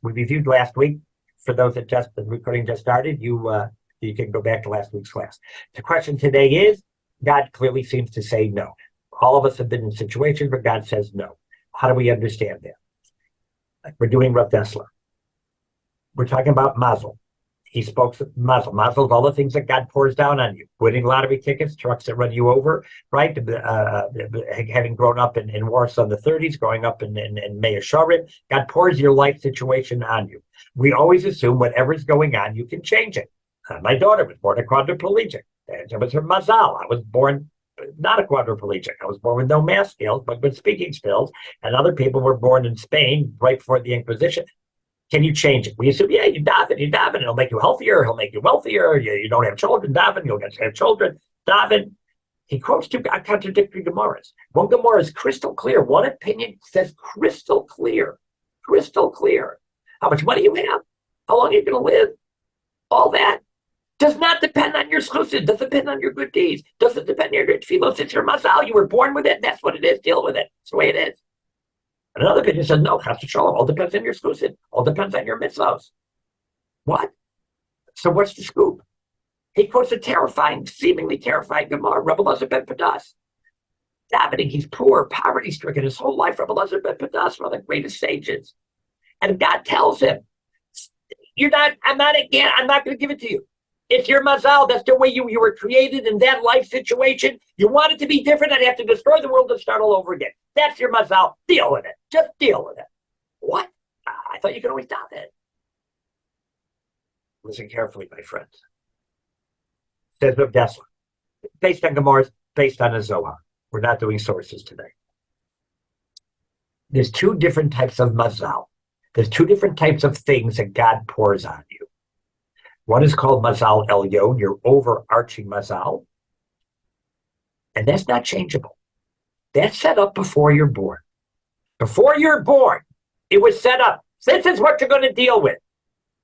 we reviewed last week. For those that the recording just started, you can go back to last week's class. The question today is, God clearly seems to say no. All of us have been in situations where God says no. How do we understand that? Like we're doing Rav Dessler. We're talking about mazel. He spoke mazel. Mazel is all the things that God pours down on you. Winning lottery tickets, trucks that run you over, right? Having grown up in Warsaw in the 30s, growing up in Mea Shearim, God pours your life situation on you. We always assume whatever's going on, you can change it. My daughter was born a quadriplegic. It was her mazal. I was born not a quadriplegic. I was born with no math skills, but with speaking skills. And other people were born in Spain right before the Inquisition. Can you change it? We assume, yeah, you daven, it'll make you healthier, he'll make you wealthier, you don't have children, daven, you'll get to have children, daven. He quotes two contradictory Gemaras. One Gemara is crystal clear. One opinion says crystal clear. How much money you have, how long you're going to live, all that does not depend on your schlusid, doesn't depend on your good deeds, doesn't depend on your good tefillos. It's your mazal. You were born with it. That's what it is. Deal with it. It's the way it is. Another opinion says, no, chas v'shalom, all depends on your schlusid, all depends on your mitzvahs. What? So what's the scoop? He quotes a seemingly terrifying Gemara, Rabbi Elazar ben Padas. Davening, he's poor, poverty-stricken his whole life. Rabbi Elazar ben Padas, one of the greatest sages. And God tells him, I'm not going to give it to you. It's your mazal. That's the way you were created in that life situation. You want it to be different, I'd have to destroy the world and start all over again. That's your mazal. Deal with it. Just deal with it. What? I thought you could always stop it. Listen carefully, my friends. Says Rav Dessler. Based on Gemaras, based on a Zohar. We're not doing sources today. There's two different types of mazal. There's two different types of things that God pours on you. One is called mazal elyon, your overarching mazal. And that's not changeable. That's set up before you're born. Before you're born, it was set up. This is what you're going to deal with.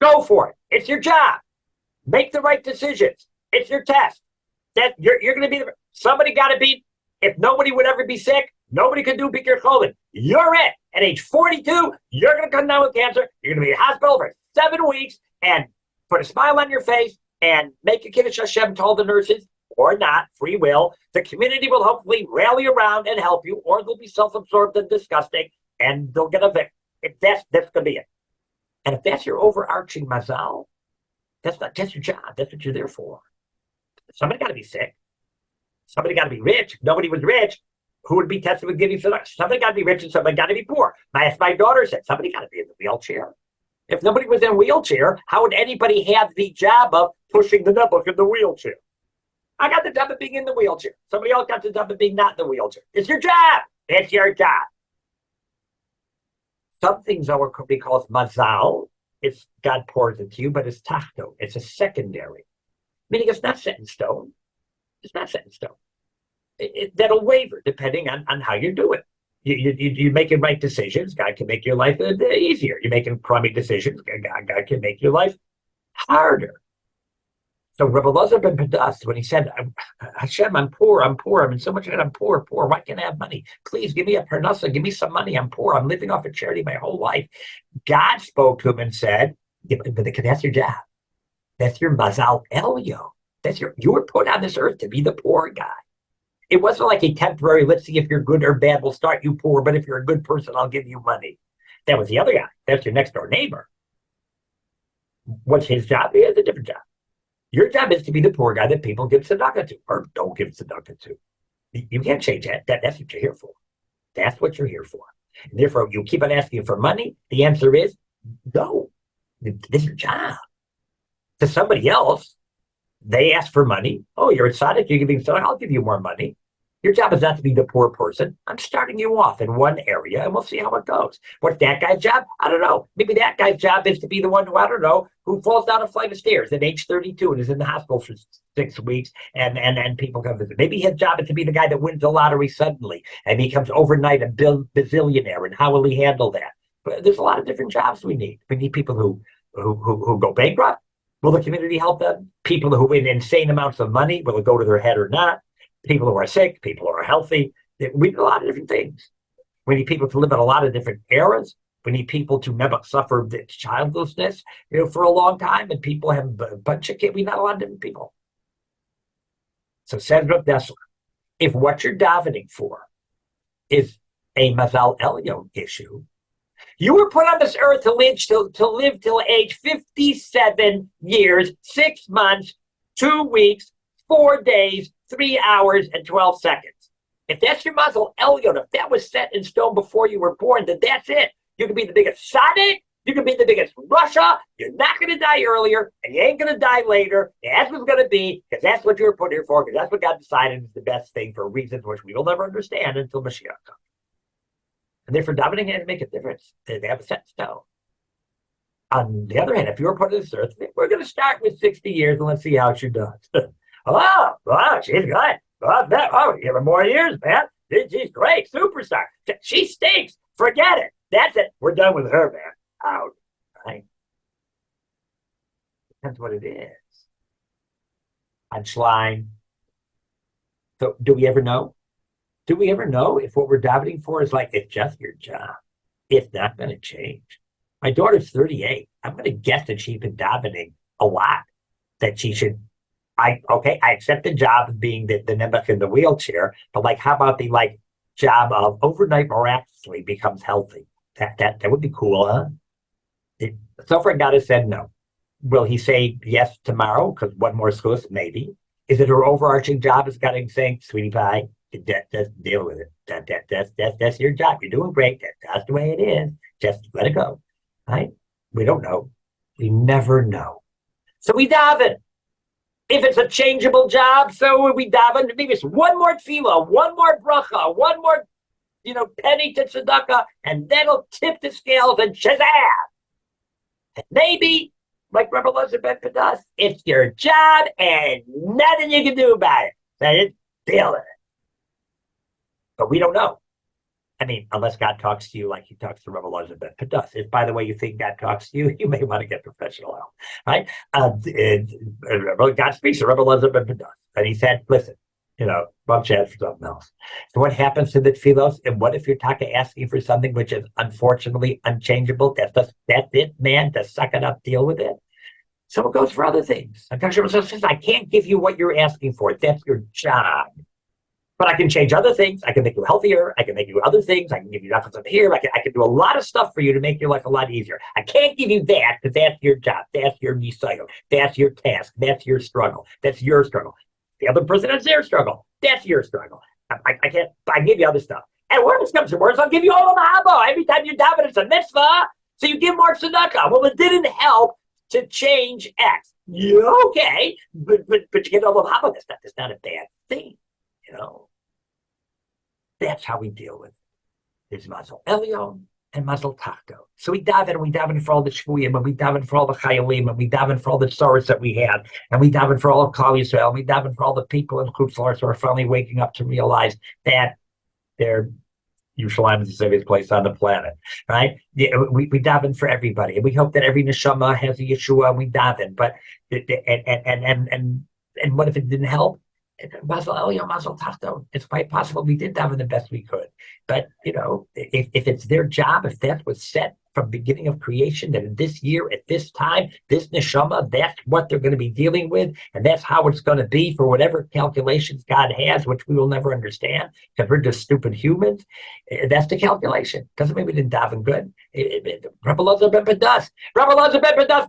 Go for it. It's your job. Make the right decisions. It's your test. That you're going to be somebody got to be. If nobody would ever be sick, nobody could do Bikkur Cholim. You're it. At age 42, you're going to come down with cancer. You're going to be in the hospital for 7 weeks and put a smile on your face and make a Kiddush Hashem to all the nurses, or not, free will. The community will hopefully rally around and help you, or they'll be self-absorbed and disgusting, and they'll get evicted. That's going to be it. And if that's your overarching mazal, that's your job. That's what you're there for. Somebody got to be sick. Somebody got to be rich. If nobody was rich, who would be tested with giving tzedakah? Somebody got to be rich and somebody got to be poor. My daughter said, somebody got to be in the wheelchair. If nobody was in a wheelchair, how would anybody have the job of pushing the notebook in the wheelchair? I got the job of being in the wheelchair. Somebody else got the job of being not in the wheelchair. It's your job. It's your job. Some things are what we call mazal. It's God pours it to you, but it's tachto. It's a secondary. Meaning it's not set in stone. It's not set in stone. That'll waver depending on how you do it. You're making right decisions. God can make your life easier. You're making crummy decisions. God can make your life harder. So Rabbi Elazar ben Padas, when he said, Hashem, I'm poor, I'm in so much debt, I'm poor. Why can't I have money? Please give me a parnasa, give me some money. I'm poor. I'm living off of charity my whole life. God spoke to him and said, yeah, but that's your job. That's your mazal elyo. You were put on this earth to be the poor guy. It wasn't like a temporary, let's see if you're good or bad, we'll start you poor, but if you're a good person, I'll give you money. That was the other guy. That's your next door neighbor. What's his job? He has a different job. Your job is to be the poor guy that people give tzedakah to, or don't give tzedakah to. You can't change that. That's what you're here for. That's what you're here for. And therefore, you keep on asking for money. The answer is no. This is your job. To somebody else, they ask for money. Oh, you're a tzaddik, you're giving tzedakah, I'll give you more money. Your job is not to be the poor person. I'm starting you off in one area, and we'll see how it goes. What's that guy's job? I don't know. Maybe that guy's job is to be the one who, I don't know, who falls down a flight of stairs at age 32 and is in the hospital for 6 weeks, and people come visit. Maybe his job is to be the guy that wins the lottery suddenly and becomes overnight a bazillionaire, and how will he handle that? But there's a lot of different jobs we need. We need people who go bankrupt. Will the community help them? People who win insane amounts of money, will it go to their head or not? People who are sick, people who are healthy. We need a lot of different things. We need people to live in a lot of different eras, We need people to never suffer childlessness, for a long time, and people have a bunch of kids. We're not a lot of different people. So says Rav Dessler, if what you're davening for is a Mazal Elyon issue, you were put on this earth to live till age 57 years, 6 months, 2 weeks, 4 days, 3 hours, and 12 seconds. If that's your Mazal Elyon, if that was set in stone before you were born, then that's it. You can be the biggest Tzaddik, you can be the biggest Russia, you're not going to die earlier, and you ain't going to die later. That's what's going to be, because that's what you were put here for, because that's what God decided is the best thing for reasons which we will never understand until Mashiach comes. And therefore, davening had to make a difference. They have a set stone. On the other hand, if you were put on this earth, we're going to start with 60 years and let's see how she does. Wow, she's good. Give her more years, man. She's great, superstar. She stinks. Forget it. That's it. We're done with her, man. Out. Right? Depends what it is. On Schlein. So, do we ever know? Do we ever know if what we're davening for is like, it's just your job? It's not going to change. My daughter's 38. I'm going to guess that she's been davening a lot. That she should, I accept the job of being the nebuch in the wheelchair, but like, how about the job of overnight miraculously becomes healthy? That would be cool, huh? So far, God has said no. Will he say yes tomorrow? Because one more school, maybe. Is it her overarching job is saying, sweetie pie, just deal with it. That's your job. You're doing great. That's the way it is. Just let it go. Right? We don't know. We never know. So we daven. If it's a changeable job, so we daven. Maybe it's one more tefillah, one more bracha, one more, penny to tzedakah, and that'll tip the scales and shazam. And maybe, like Rabbi Elizabeth does, it's your job and nothing you can do about it. So just deal with it. But we don't know. I mean, unless God talks to you like he talks to Rabbi Elizabeth Padas. If, by the way, you think God talks to you, you may want to get professional help, right? God speaks to Rabbi Elizabeth Padas. And he said, listen, bump chat for something else. So what happens to the tefillos? And what if you're asking for something which is unfortunately unchangeable? That's it, man. Just suck it up, deal with it. So it goes for other things. I can't give you what you're asking for. That's your job. But I can change other things. I can make you healthier. I can make you other things. I can give you nothing from here. I can do a lot of stuff for you to make your life a lot easier. I can't give you that because that's your job. That's your nisayos. That's your task. That's your struggle. That's your struggle. The other person has their struggle. That's your struggle. I can't. I give you other stuff. And worse comes to worse, I'll give you all of mahabo. Every time you daven, it's a mitzvah. So you give more tzedakah. Well, it didn't help to change X. Yeah, okay, but you get all of mahabo. That's not a bad thing. That's how we deal with it. There's Mazal Elyon and Mazal Tachto. So we daven for all the Shvuyim, and we daven for all the Chayalim, and we daven for all the sorrows that we had, and we daven for all of Klal Yisrael, and we daven for all the people in Chutz La'aretz who are finally waking up to realize that they're Yerushalayim is the safest place on the planet, right? Yeah, we daven for everybody, and we hope that every neshama has a Yeshua, and we daven. But and what if it didn't help? Mazal Elyon, Mazal Tachto. It's quite possible we did daven the best we could. But, if it's their job, if that was set from beginning of creation, that in this year, at this time, this neshama, that's what they're going to be dealing with, and that's how it's going to be for whatever calculations God has, which we will never understand, because we're just stupid humans. That's the calculation. Doesn't mean we didn't daven good. Rabbi Elazar ben Padas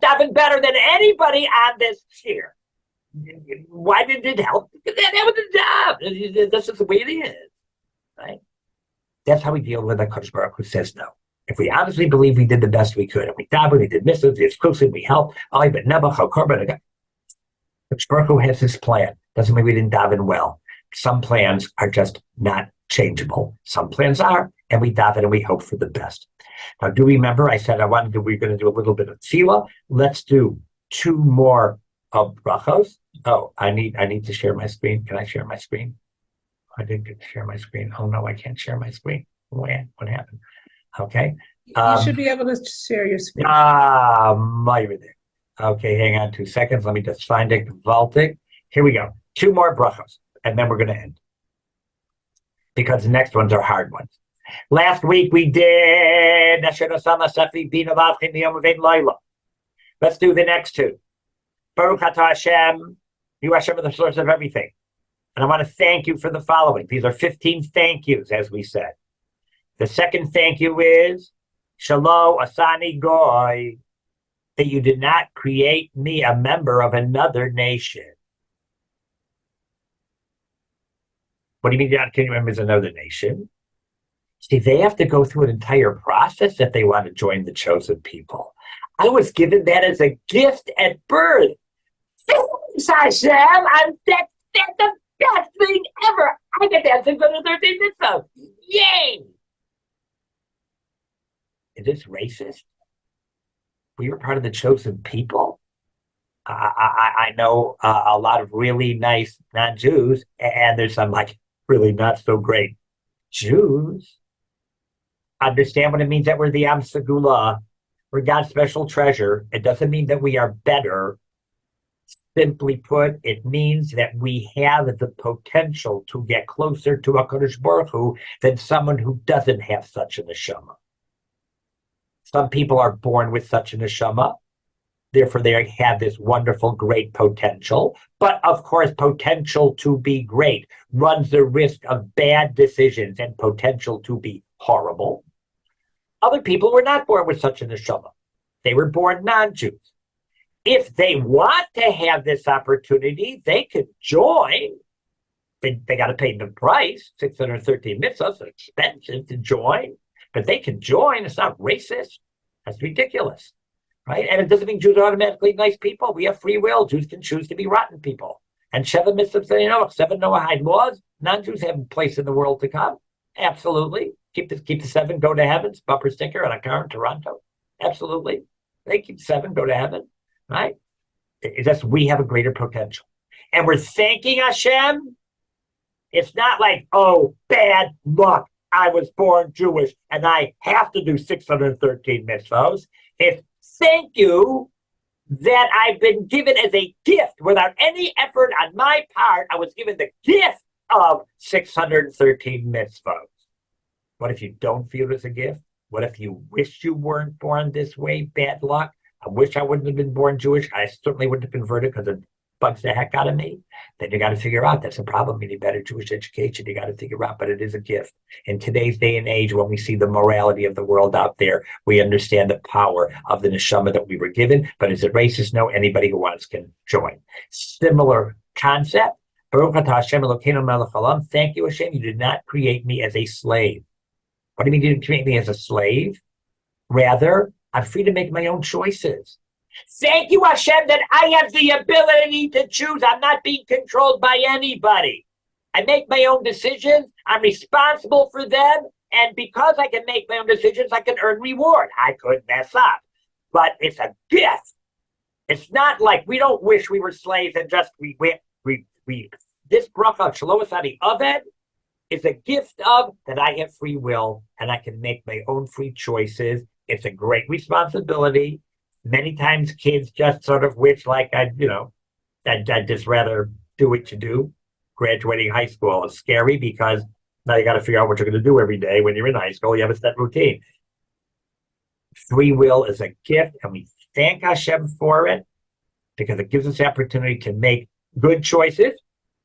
daven better than anybody on this sphere. Why did it help? Because that was the job. This is the way it is, right? That's how we deal with a Kodesh Baruch who says no. If we honestly believe we did the best we could, and we davened, we did mitzvahs, exclusive, we helped, but Kodesh Baruch Hu has his plan. Doesn't mean we didn't daven well. Some plans are just not changeable. Some plans are, and we daven and we hope for the best. Now, do remember I said we're going to do a little bit of tefillah. Let's do 2 more of brachos. Oh, I need to share my screen. Can I share my screen? I didn't get to share my screen. Oh no, I can't share my screen. What happened? Okay. You should be able to share your screen. Everything. Okay, hang on 2 seconds. Let me just find it. Vaulting. Here we go. 2 more brachos, and then we're going to end. Because the next ones are hard ones. Last week we did. Let's do the next two. Baruch atah Hashem. You Hashem are the source of everything. And I want to thank you for the following. These are 15 thank yous, as we said. The second thank you is Shalom Asani Goy, that you did not create me a member of another nation. What do you mean you're not creating members of another nation? See, they have to go through an entire process if they want to join the chosen people. I was given that as a gift at birth. Thanks, Hashem. That's the best thing ever. I get that 613 mitzvahs. Yay! Is this racist? We were part of the chosen people. I know a lot of really nice non-Jews, and there's some like really not so great Jews. Understand what it means that we're the Segulah, we're God's special treasure. It doesn't mean that we are better. Simply put, it means that we have the potential to get closer to HaKadosh Baruch Hu than someone who doesn't have such a neshama. Some people are born with such a neshama. Therefore, they have this wonderful, great potential. But of course, potential to be great runs the risk of bad decisions and potential to be horrible. Other people were not born with such a neshama. They were born non-Jews. If they want to have this opportunity, they could join. They got to pay the price, 613 mitzvahs, it's expensive to join. But they can join. It's not racist. That's ridiculous. Right? And it doesn't mean Jews are automatically nice people. We have free will. Jews can choose to be rotten people. And Sheva mitzvahs, 7 Noahide laws, non-Jews have a place in the world to come. Absolutely. Keep the 7, go to heaven's bumper sticker on a car in Toronto. Absolutely. They keep 7, go to heaven. Right? It's just we have a greater potential. And we're thanking Hashem. It's not like, oh, bad luck. I was born Jewish and I have to do 613 mitzvahs. It's thank you that I've been given as a gift without any effort on my part. I was given the gift of 613 mitzvahs. What if you don't feel it as a gift? What if you wish you weren't born this way? Bad luck. I wish I wouldn't have been born Jewish. I certainly wouldn't have converted because it bugs the heck out of me. Then you got to figure out that's a problem. You need better Jewish education. You got to figure out, but it is a gift. In today's day and age, when we see the morality of the world out there, we understand the power of the neshama that we were given. But is it racist? No. Anybody who wants can join. Similar concept. Baruch atah Hashem Elokeinu melech haolam. Thank you, Hashem. You did not create me as a slave. What do you mean you didn't create me as a slave? Rather, I'm free to make my own choices. Thank you, Hashem, that I have the ability to choose. I'm not being controlled by anybody. I make my own decisions. I'm responsible for them. And because I can make my own decisions, I can earn reward. I could mess up. But it's a gift. It's not like we don't wish we were slaves and just we this bracha, Shalom Asani Aved, is a gift of that I have free will and I can make my own free choices. It's a great responsibility. Many times kids just sort of wish like I'd just rather do what you do. Graduating high school is scary because now you got to figure out what you're going to do every day when you're in high school. You have a set routine. Free will is a gift and we thank Hashem for it because it gives us the opportunity to make good choices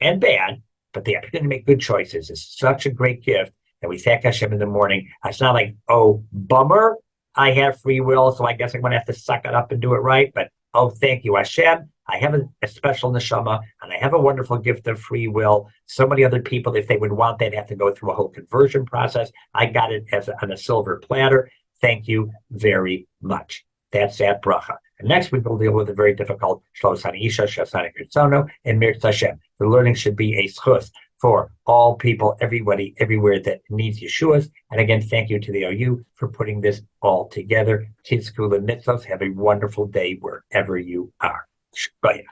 and bad, but the opportunity to make good choices is such a great gift that we thank Hashem in the morning. It's not like, oh, bummer, I have free will, so I guess I'm going to have to suck it up and do it right. But, oh, thank you, Hashem. I have a special neshama, and I have a wonderful gift of free will. So many other people, if they would want that, have to go through a whole conversion process. I got it on a silver platter. Thank you very much. That's that bracha. And next week, we'll deal with a very difficult Shlosani Isha, Shasani Kirtzono, and Mirz Hashem. The learning should be a schus for all people, everybody, everywhere that needs Yeshuas. And again, thank you to the OU for putting this all together. CHIZUK mitzvos. Have a wonderful day wherever you are. Shkaya.